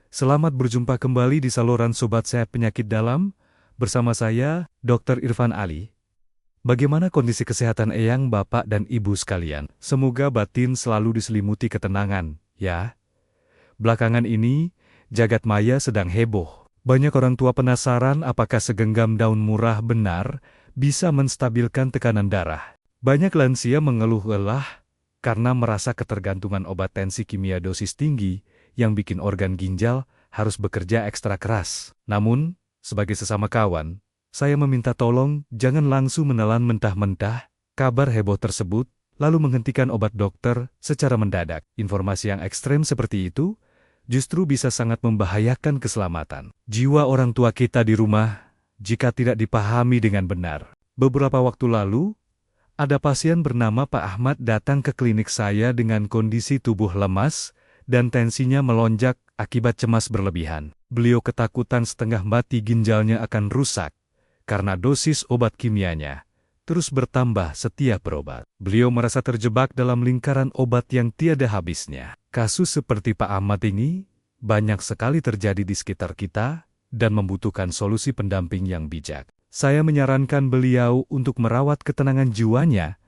Selamat berjumpa kembali di saluran Sobat Sehat Penyakit Dalam, bersama saya, Dr. Irfan Ali. Bagaimana kondisi kesehatan Eyang, Bapak, dan Ibu sekalian? Semoga batin selalu diselimuti ketenangan, ya. Belakangan ini, jagat maya sedang heboh. Banyak orang tua penasaran apakah segenggam daun murah benar bisa menstabilkan tekanan darah. Banyak lansia mengeluh lelah karena merasa ketergantungan obat tensi kimia dosis tinggi yang bikin organ ginjal harus bekerja ekstra keras. Namun, sebagai sesama kawan, saya meminta tolong jangan langsung menelan mentah-mentah kabar heboh tersebut, lalu menghentikan obat dokter secara mendadak. Informasi yang ekstrem seperti itu justru bisa sangat membahayakan keselamatan jiwa orang tua kita di rumah jika tidak dipahami dengan benar. Beberapa waktu lalu, ada pasien bernama Pak Ahmad datang ke klinik saya dengan kondisi tubuh lemas dan tensinya melonjak akibat cemas berlebihan. Beliau ketakutan setengah mati ginjalnya akan rusak karena dosis obat kimianya terus bertambah setiap berobat. Beliau merasa terjebak dalam lingkaran obat yang tiada habisnya. Kasus seperti Pak Ahmad ini banyak sekali terjadi di sekitar kita dan membutuhkan solusi pendamping yang bijak. Saya menyarankan beliau untuk merawat ketenangan jiwanya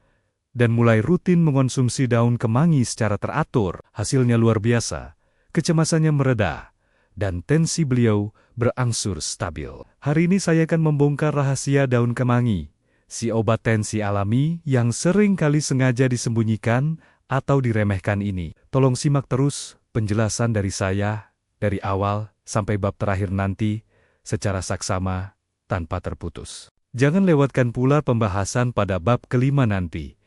dan mulai rutin mengonsumsi daun kemangi secara teratur. Hasilnya luar biasa, kecemasannya mereda, dan tensi beliau berangsur stabil. Hari ini saya akan membongkar rahasia daun kemangi, si obat tensi alami yang sering kali sengaja disembunyikan atau diremehkan ini. Tolong simak terus penjelasan dari saya, dari awal sampai bab terakhir nanti, secara saksama, tanpa terputus. Jangan lewatkan pula pembahasan pada bab kelima nanti,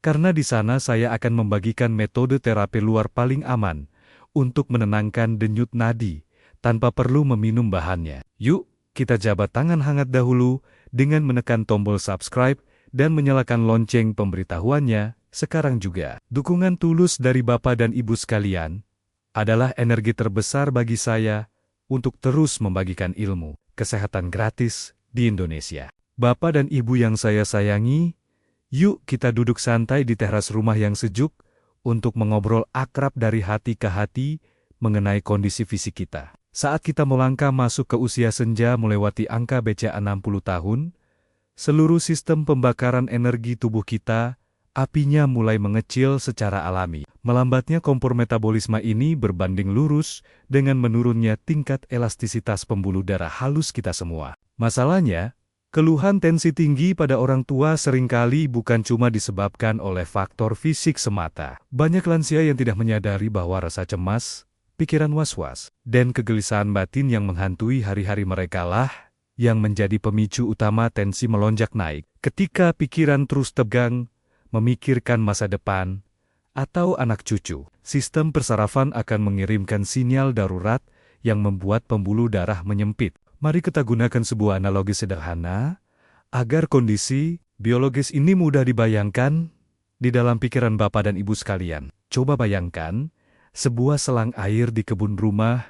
karena di sana saya akan membagikan metode terapi luar paling aman untuk menenangkan denyut nadi tanpa perlu meminum bahannya. Yuk, kita jabat tangan hangat dahulu dengan menekan tombol subscribe dan menyalakan lonceng pemberitahuannya sekarang juga. Dukungan tulus dari Bapak dan Ibu sekalian adalah energi terbesar bagi saya untuk terus membagikan ilmu kesehatan gratis di Indonesia. Bapak dan Ibu yang saya sayangi, yuk kita duduk santai di teras rumah yang sejuk untuk mengobrol akrab dari hati ke hati mengenai kondisi fisik kita. Saat kita melangkah masuk ke usia senja melewati angka BCA 60 tahun, seluruh sistem pembakaran energi tubuh kita, apinya mulai mengecil secara alami. Melambatnya kompor metabolisme ini berbanding lurus dengan menurunnya tingkat elastisitas pembuluh darah halus kita semua. Masalahnya, keluhan tensi tinggi pada orang tua seringkali bukan cuma disebabkan oleh faktor fisik semata. Banyak lansia yang tidak menyadari bahwa rasa cemas, pikiran was-was, dan kegelisahan batin yang menghantui hari-hari mereka lah yang menjadi pemicu utama tensi melonjak naik. Ketika pikiran terus tegang, memikirkan masa depan, atau anak cucu, sistem persarafan akan mengirimkan sinyal darurat yang membuat pembuluh darah menyempit. Mari kita gunakan sebuah analogi sederhana, agar kondisi biologis ini mudah dibayangkan di dalam pikiran Bapak dan Ibu sekalian. Coba bayangkan, sebuah selang air di kebun rumah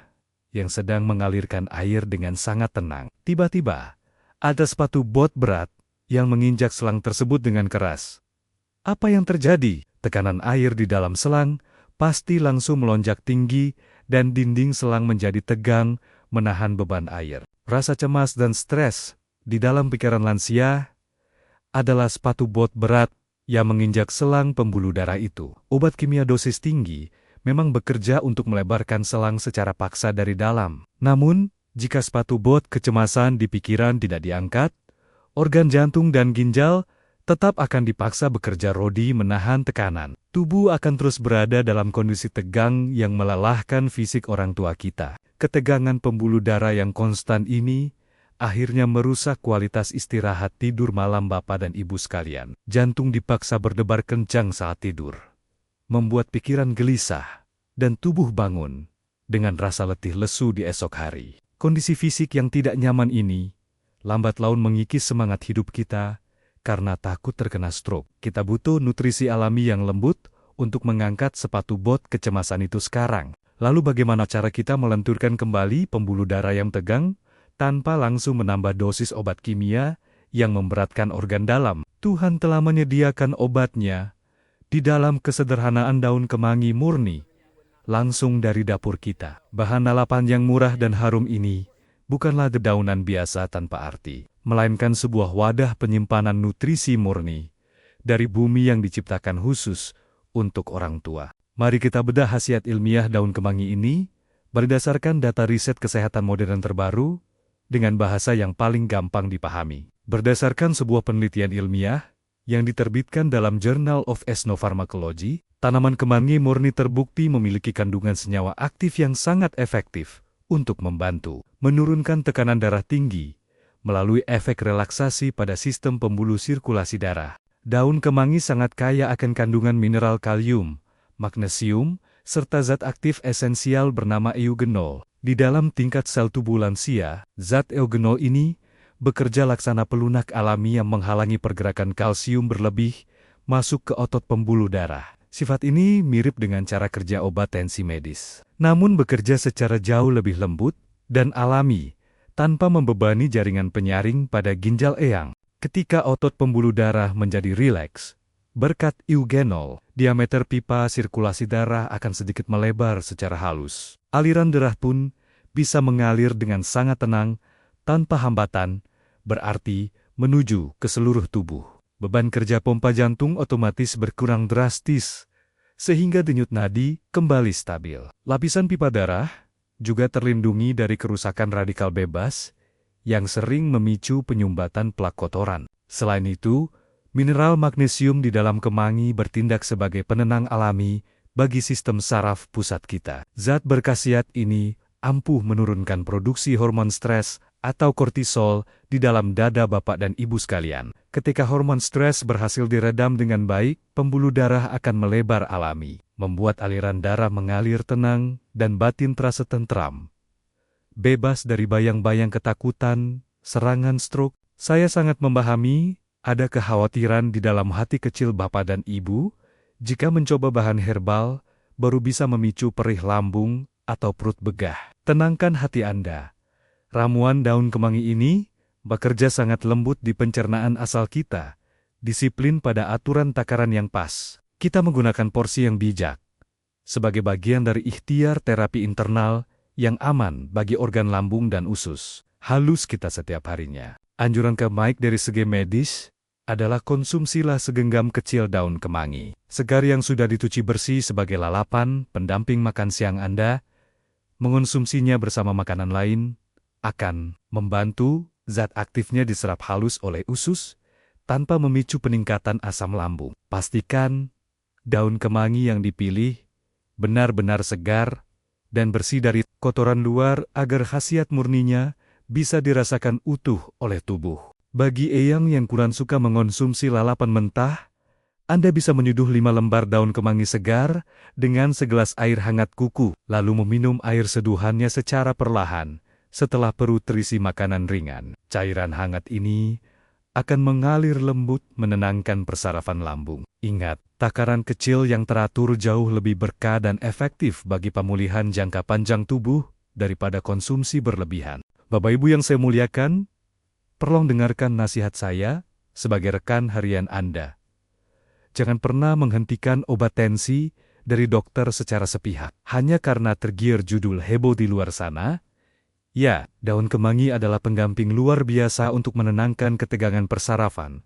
yang sedang mengalirkan air dengan sangat tenang. Tiba-tiba, ada sepatu bot berat yang menginjak selang tersebut dengan keras. Apa yang terjadi? Tekanan air di dalam selang pasti langsung melonjak tinggi dan dinding selang menjadi tegang menahan beban air. Rasa cemas dan stres di dalam pikiran lansia adalah sepatu bot berat yang menginjak selang pembuluh darah itu. Obat kimia dosis tinggi memang bekerja untuk melebarkan selang secara paksa dari dalam. Namun, jika sepatu bot kecemasan di pikiran tidak diangkat, organ jantung dan ginjal tetap akan dipaksa bekerja rodi menahan tekanan. Tubuh akan terus berada dalam kondisi tegang yang melelahkan fisik orang tua kita. Ketegangan pembuluh darah yang konstan ini akhirnya merusak kualitas istirahat tidur malam Bapak dan Ibu sekalian. Jantung dipaksa berdebar kencang saat tidur, membuat pikiran gelisah dan tubuh bangun dengan rasa letih lesu di esok hari. Kondisi fisik yang tidak nyaman ini lambat laun mengikis semangat hidup kita karena takut terkena stroke. Kita butuh nutrisi alami yang lembut untuk mengangkat sepatu bot kecemasan itu sekarang. Lalu bagaimana cara kita melenturkan kembali pembuluh darah yang tegang tanpa langsung menambah dosis obat kimia yang memberatkan organ dalam? Tuhan telah menyediakan obatnya di dalam kesederhanaan daun kemangi murni. langsung dari dapur kita. Bahan lalapan yang murah dan harum ini bukanlah dedaunan biasa tanpa arti, melainkan sebuah wadah penyimpanan nutrisi murni dari bumi yang diciptakan khusus untuk orang tua. Mari kita bedah khasiat ilmiah daun kemangi ini berdasarkan data riset kesehatan modern terbaru dengan bahasa yang paling gampang dipahami. Berdasarkan sebuah penelitian ilmiah yang diterbitkan dalam Journal of Ethnopharmacology, tanaman kemangi murni terbukti memiliki kandungan senyawa aktif yang sangat efektif untuk membantu menurunkan tekanan darah tinggi melalui efek relaksasi pada sistem pembuluh sirkulasi darah. Daun kemangi sangat kaya akan kandungan mineral kalium, magnesium, serta zat aktif esensial bernama eugenol. Di dalam tingkat sel tubuh lansia, zat eugenol ini bekerja laksana pelunak alami yang menghalangi pergerakan kalsium berlebih masuk ke otot pembuluh darah. Sifat ini mirip dengan cara kerja obat tensi medis, namun bekerja secara jauh lebih lembut dan alami, tanpa membebani jaringan penyaring pada ginjal eyang. Ketika otot pembuluh darah menjadi rileks, berkat eugenol, diameter pipa sirkulasi darah akan sedikit melebar secara halus. Aliran darah pun bisa mengalir dengan sangat tenang, tanpa hambatan, berarti menuju ke seluruh tubuh. Beban kerja pompa jantung otomatis berkurang drastis, sehingga denyut nadi kembali stabil. Lapisan pipa darah juga terlindungi dari kerusakan radikal bebas yang sering memicu penyumbatan plak kotoran. Selain itu, mineral magnesium di dalam kemangi bertindak sebagai penenang alami bagi sistem saraf pusat kita. Zat berkhasiat ini ampuh menurunkan produksi hormon stres atau kortisol di dalam dada Bapak dan Ibu sekalian. Ketika hormon stres berhasil diredam dengan baik, pembuluh darah akan melebar alami, membuat aliran darah mengalir tenang dan batin terasa tentram, bebas dari bayang-bayang ketakutan, serangan stroke. Saya sangat memahami ada kekhawatiran di dalam hati kecil Bapak dan Ibu jika mencoba bahan herbal baru bisa memicu perih lambung atau perut begah. Tenangkan hati Anda. Ramuan daun kemangi ini bekerja sangat lembut di pencernaan asal kita, disiplin pada aturan takaran yang pas. Kita menggunakan porsi yang bijak sebagai bagian dari ikhtiar terapi internal yang aman bagi organ lambung dan usus. Halus kita setiap harinya. Anjuran terbaik dari segi medis adalah konsumsilah segenggam kecil daun kemangi. Segar yang sudah dicuci bersih sebagai lalapan pendamping makan siang Anda. Mengonsumsinya bersama makanan lain akan membantu zat aktifnya diserap halus oleh usus tanpa memicu peningkatan asam lambung. Pastikan daun kemangi yang dipilih benar-benar segar dan bersih dari kotoran luar agar khasiat murninya bisa dirasakan utuh oleh tubuh. Bagi eyang yang kurang suka mengonsumsi lalapan mentah, Anda bisa menyeduh 5 lembar daun kemangi segar dengan segelas air hangat kuku, lalu meminum air seduhannya secara perlahan setelah perut terisi makanan ringan. Cairan hangat ini akan mengalir lembut menenangkan persarafan lambung. Ingat, takaran kecil yang teratur jauh lebih berkah dan efektif bagi pemulihan jangka panjang tubuh daripada konsumsi berlebihan. Bapak Ibu yang saya muliakan, tolong dengarkan nasihat saya sebagai rekan harian Anda. Jangan pernah menghentikan obat tensi dari dokter secara sepihak. Hanya karena tergiur judul heboh di luar sana. Ya, daun kemangi adalah pendamping luar biasa untuk menenangkan ketegangan persarafan.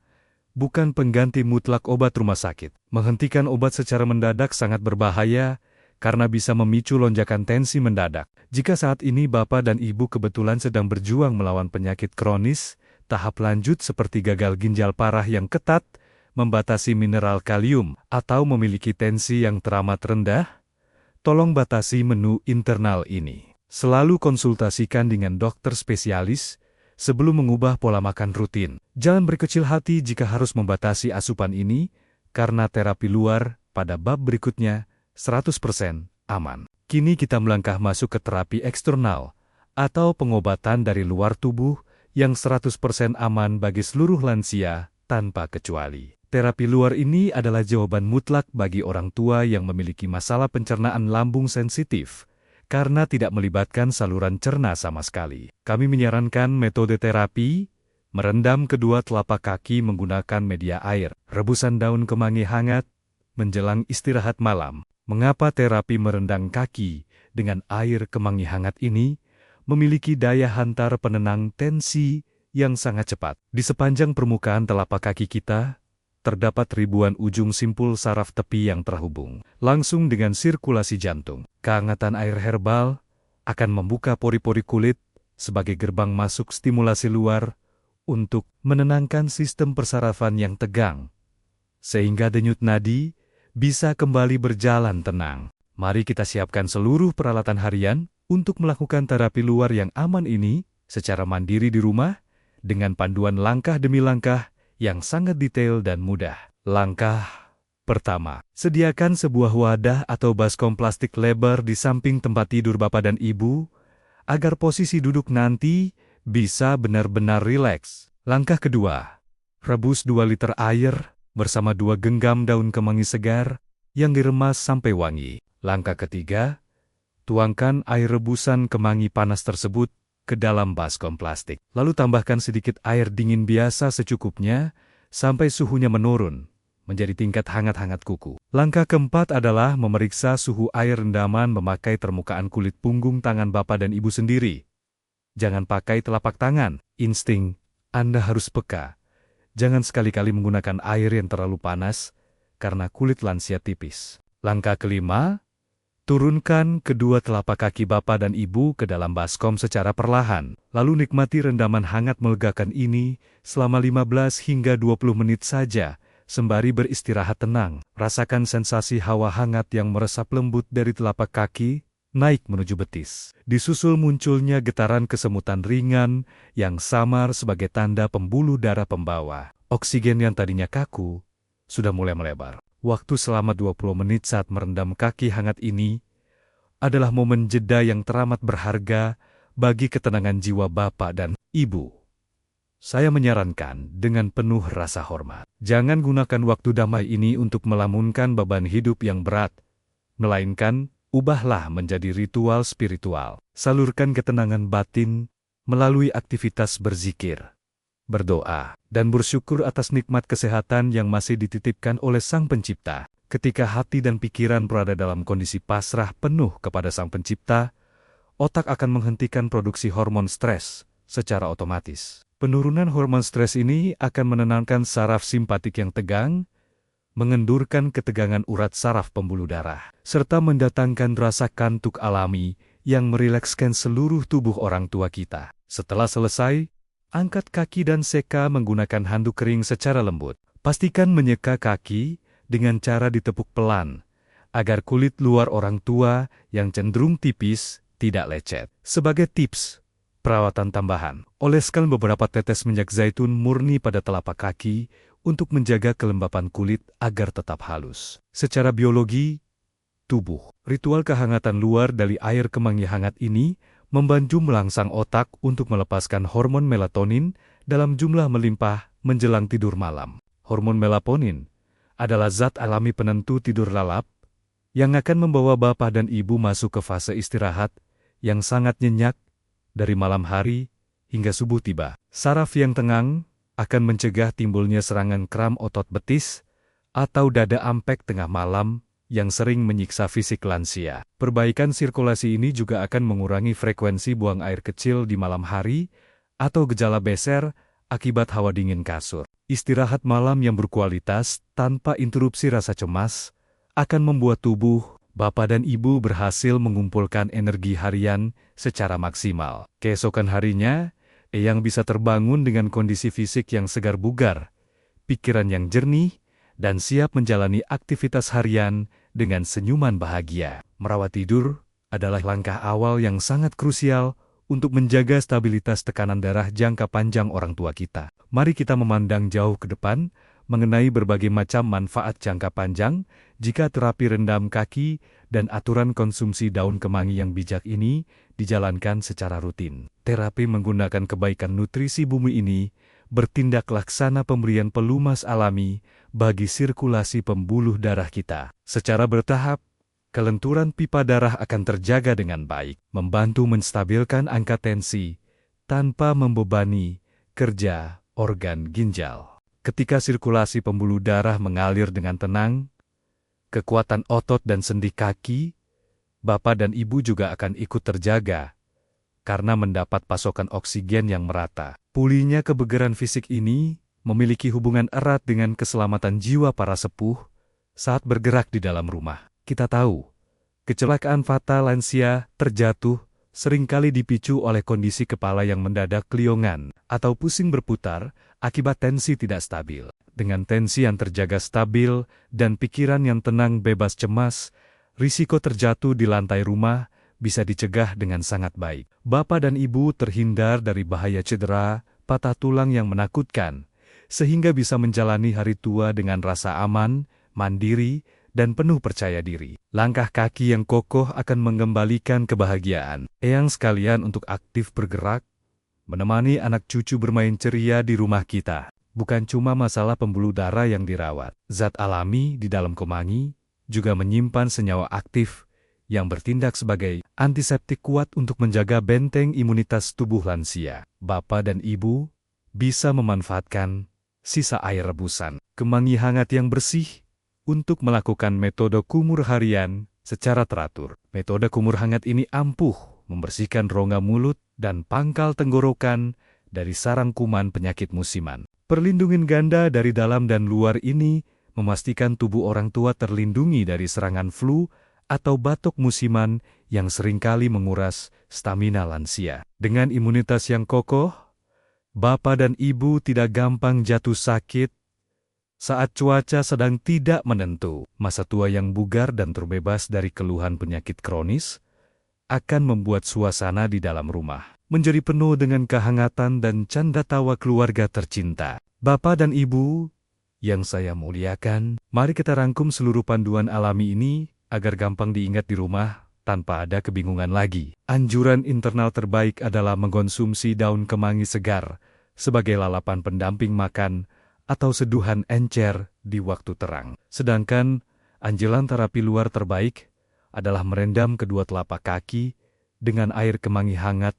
Bukan pengganti mutlak obat rumah sakit. Menghentikan obat secara mendadak sangat berbahaya karena bisa memicu lonjakan tensi mendadak. Jika saat ini Bapak dan Ibu kebetulan sedang berjuang melawan penyakit kronis, tahap lanjut seperti gagal ginjal parah yang ketat, membatasi mineral kalium, atau memiliki tensi yang teramat rendah, tolong batasi menu internal ini. Selalu konsultasikan dengan dokter spesialis sebelum mengubah pola makan rutin. Jangan berkecil hati jika harus membatasi asupan ini, karena terapi luar pada bab berikutnya 100% aman. Kini kita melangkah masuk ke terapi eksternal, atau pengobatan dari luar tubuh yang 100% aman bagi seluruh lansia tanpa kecuali. Terapi luar ini adalah jawaban mutlak bagi orang tua yang memiliki masalah pencernaan lambung sensitif, karena tidak melibatkan saluran cerna sama sekali. Kami menyarankan metode terapi, merendam kedua telapak kaki menggunakan media air, rebusan daun kemangi hangat, menjelang istirahat malam. Mengapa terapi merendam kaki dengan air kemangi hangat ini memiliki daya hantar penenang tensi yang sangat cepat? Di sepanjang permukaan telapak kaki kita, terdapat ribuan ujung simpul saraf tepi yang terhubung langsung dengan sirkulasi jantung. Kehangatan air herbal akan membuka pori-pori kulit sebagai gerbang masuk stimulasi luar untuk menenangkan sistem persarafan yang tegang, sehingga denyut nadi bisa kembali berjalan tenang. Mari kita siapkan seluruh peralatan harian untuk melakukan terapi luar yang aman ini secara mandiri di rumah dengan panduan langkah demi langkah yang sangat detail dan mudah. Langkah pertama, sediakan sebuah wadah atau baskom plastik lebar di samping tempat tidur Bapak dan Ibu agar posisi duduk nanti bisa benar-benar rileks. Langkah kedua, rebus 2 liter air bersama 2 genggam daun kemangi segar yang diremas sampai wangi. Langkah ketiga, tuangkan air rebusan kemangi panas tersebut ke dalam baskom plastik. Lalu tambahkan sedikit air dingin biasa secukupnya sampai suhunya menurun menjadi tingkat hangat-hangat kuku. Langkah keempat adalah memeriksa suhu air rendaman memakai permukaan kulit punggung tangan Bapak dan Ibu sendiri. Jangan pakai telapak tangan. Insting Anda harus peka. Jangan sekali-kali menggunakan air yang terlalu panas karena kulit lansia tipis. Langkah kelima, turunkan kedua telapak kaki Bapak dan Ibu ke dalam baskom secara perlahan. Lalu nikmati rendaman hangat melegakan ini selama 15 hingga 20 menit saja, sembari beristirahat tenang. Rasakan sensasi hawa hangat yang meresap lembut dari telapak kaki, naik menuju betis. Disusul munculnya getaran kesemutan ringan yang samar sebagai tanda pembuluh darah pembawa. Oksigen yang tadinya kaku, sudah mulai melebar. Waktu selama 20 menit saat merendam kaki hangat ini adalah momen jeda yang teramat berharga bagi ketenangan jiwa Bapak dan Ibu. Saya menyarankan dengan penuh rasa hormat, jangan gunakan waktu damai ini untuk melamunkan beban hidup yang berat, melainkan ubahlah menjadi ritual spiritual. Salurkan ketenangan batin melalui aktivitas berzikir, berdoa, dan bersyukur atas nikmat kesehatan yang masih dititipkan oleh Sang Pencipta. Ketika hati dan pikiran berada dalam kondisi pasrah penuh kepada Sang Pencipta, otak akan menghentikan produksi hormon stres secara otomatis. Penurunan hormon stres ini akan menenangkan saraf simpatik yang tegang, mengendurkan ketegangan urat saraf pembuluh darah, serta mendatangkan rasa kantuk alami yang merilekskan seluruh tubuh orang tua kita. Setelah selesai, angkat kaki dan seka menggunakan handuk kering secara lembut. Pastikan menyeka kaki dengan cara ditepuk pelan, agar kulit luar orang tua yang cenderung tipis tidak lecet. Sebagai tips perawatan tambahan, oleskan beberapa tetes minyak zaitun murni pada telapak kaki untuk menjaga kelembapan kulit agar tetap halus. Secara biologi tubuh, ritual kehangatan luar dari air kemangi hangat ini membantu melangsang otak untuk melepaskan hormon melatonin dalam jumlah melimpah menjelang tidur malam. Hormon melatonin adalah zat alami penentu tidur lalap yang akan membawa Bapak dan Ibu masuk ke fase istirahat yang sangat nyenyak dari malam hari hingga subuh tiba. Saraf yang tenang akan mencegah timbulnya serangan kram otot betis atau dada ampek tengah malam yang sering menyiksa fisik lansia. Perbaikan sirkulasi ini juga akan mengurangi frekuensi buang air kecil di malam hari atau gejala beser akibat hawa dingin kasur. Istirahat malam yang berkualitas tanpa interupsi rasa cemas akan membuat tubuh Bapak dan Ibu berhasil mengumpulkan energi harian secara maksimal. Keesokan harinya, Eyang bisa terbangun dengan kondisi fisik yang segar bugar, pikiran yang jernih, dan siap menjalani aktivitas harian dengan senyuman bahagia. Merawat tidur adalah langkah awal yang sangat krusial untuk menjaga stabilitas tekanan darah jangka panjang orang tua kita. Mari kita memandang jauh ke depan mengenai berbagai macam manfaat jangka panjang jika terapi rendam kaki dan aturan konsumsi daun kemangi yang bijak ini dijalankan secara rutin. Terapi menggunakan kebaikan nutrisi bumi ini bertindak laksana pemberian pelumas alami bagi sirkulasi pembuluh darah kita. Secara bertahap, kelenturan pipa darah akan terjaga dengan baik, membantu menstabilkan angka tensi tanpa membebani kerja organ ginjal. Ketika sirkulasi pembuluh darah mengalir dengan tenang, kekuatan otot dan sendi kaki, Bapak dan Ibu juga akan ikut terjaga karena mendapat pasokan oksigen yang merata. Pulihnya kebugaran fisik ini memiliki hubungan erat dengan keselamatan jiwa para sepuh saat bergerak di dalam rumah. Kita tahu, kecelakaan fatal lansia terjatuh seringkali dipicu oleh kondisi kepala yang mendadak keliongan atau pusing berputar akibat tensi tidak stabil. Dengan tensi yang terjaga stabil dan pikiran yang tenang bebas cemas, risiko terjatuh di lantai rumah bisa dicegah dengan sangat baik. Bapak dan Ibu terhindar dari bahaya cedera, patah tulang yang menakutkan, sehingga bisa menjalani hari tua dengan rasa aman, mandiri, dan penuh percaya diri. Langkah kaki yang kokoh akan mengembalikan kebahagiaan. Eyang sekalian untuk aktif bergerak, menemani anak cucu bermain ceria di rumah kita. Bukan cuma masalah pembuluh darah yang dirawat. Zat alami di dalam kemangi juga menyimpan senyawa aktif yang bertindak sebagai antiseptik kuat untuk menjaga benteng imunitas tubuh lansia. Bapak dan Ibu bisa memanfaatkan sisa air rebusan kemangi hangat yang bersih untuk melakukan metode kumur harian secara teratur. Metode kumur hangat ini ampuh membersihkan rongga mulut dan pangkal tenggorokan dari sarang kuman penyakit musiman. Perlindungan ganda dari dalam dan luar ini memastikan tubuh orang tua terlindungi dari serangan flu atau batuk musiman yang seringkali menguras stamina lansia. Dengan imunitas yang kokoh, Bapak dan Ibu tidak gampang jatuh sakit saat cuaca sedang tidak menentu. Masa tua yang bugar dan terbebas dari keluhan penyakit kronis akan membuat suasana di dalam rumah menjadi penuh dengan kehangatan dan canda tawa keluarga tercinta. Bapak dan Ibu yang saya muliakan, mari kita rangkum seluruh panduan alami ini agar gampang diingat di rumah tanpa ada kebingungan lagi. Anjuran internal terbaik adalah mengkonsumsi daun kemangi segar sebagai lalapan pendamping makan atau seduhan encer di waktu terang. Sedangkan anjuran terapi luar terbaik adalah merendam kedua telapak kaki dengan air kemangi hangat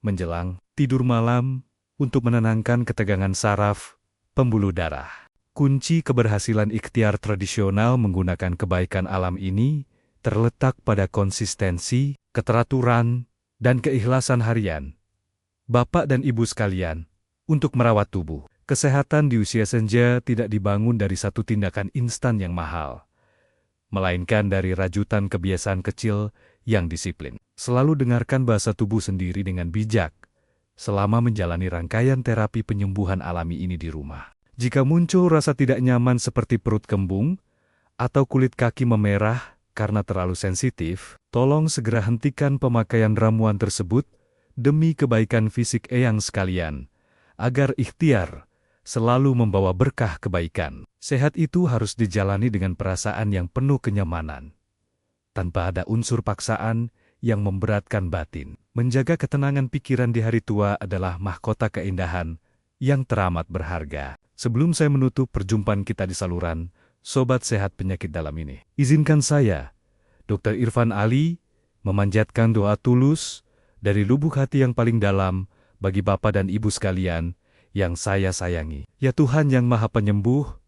menjelang tidur malam untuk menenangkan ketegangan saraf pembuluh darah. Kunci keberhasilan ikhtiar tradisional menggunakan kebaikan alam ini terletak pada konsistensi, keteraturan, dan keikhlasan harian Bapak dan Ibu sekalian untuk merawat tubuh. Kesehatan di usia senja tidak dibangun dari satu tindakan instan yang mahal, melainkan dari rajutan kebiasaan kecil yang disiplin. Selalu dengarkan bahasa tubuh sendiri dengan bijak selama menjalani rangkaian terapi penyembuhan alami ini di rumah. Jika muncul rasa tidak nyaman seperti perut kembung atau kulit kaki memerah karena terlalu sensitif, tolong segera hentikan pemakaian ramuan tersebut demi kebaikan fisik eyang sekalian, agar ikhtiar selalu membawa berkah kebaikan. Sehat itu harus dijalani dengan perasaan yang penuh kenyamanan, tanpa ada unsur paksaan yang memberatkan batin. Menjaga ketenangan pikiran di hari tua adalah mahkota keindahan yang teramat berharga. Sebelum saya menutup perjumpaan kita di saluran Sobat Sehat Penyakit Dalam ini, izinkan saya, Dr. Irfan Ali, memanjatkan doa tulus dari lubuk hati yang paling dalam bagi Bapak dan Ibu sekalian yang saya sayangi. Ya Tuhan yang Maha Penyembuh,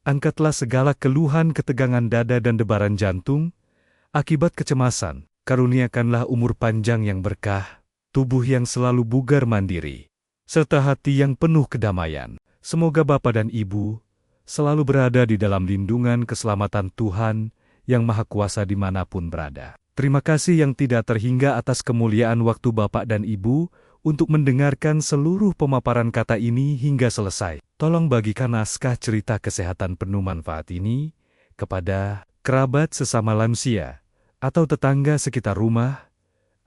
angkatlah segala keluhan ketegangan dada dan debaran jantung akibat kecemasan. Karuniakanlah umur panjang yang berkah, tubuh yang selalu bugar mandiri, serta hati yang penuh kedamaian. Semoga Bapak dan Ibu selalu berada di dalam lindungan keselamatan Tuhan yang Maha Kuasa dimanapun berada. Terima kasih yang tidak terhingga atas kemuliaan waktu Bapak dan Ibu untuk mendengarkan seluruh pemaparan kata ini hingga selesai. Tolong bagikan naskah cerita kesehatan penuh manfaat ini kepada kerabat sesama lansia atau tetangga sekitar rumah,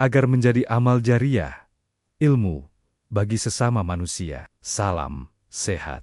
agar menjadi amal jariah, ilmu, bagi sesama manusia. Salam sehat.